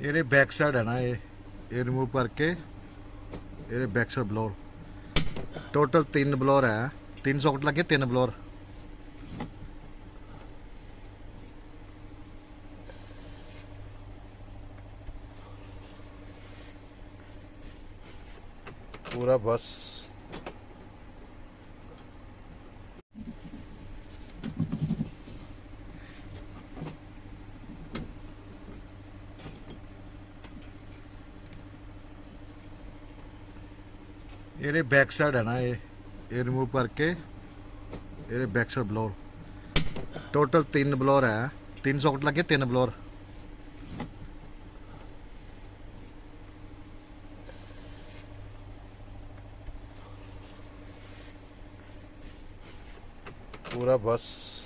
ਇਹਦੇ back side ਹੈ ਨਾ ਇਹ ਰਿਮੂਵ ਕਰਕੇ ਇਹਦੇ back side blower total 3 blower ਹੈ 3 ਸੌਕਟ ਲੱਗੇ 3 ਬਲੋਰ पूरा बस ਇਹਦੇ ਬੈਕ ਸਾਈਡ ਹੈ ਨਾ ਇਹ ਰਿਮੂਵ ਕਰਕੇ ਇਹਦੇ back side blower total 3 blower ਹੈ 3 ਸੌਕਟ ਲੱਗੇ 3 ਬਲੋਰ पूरा बस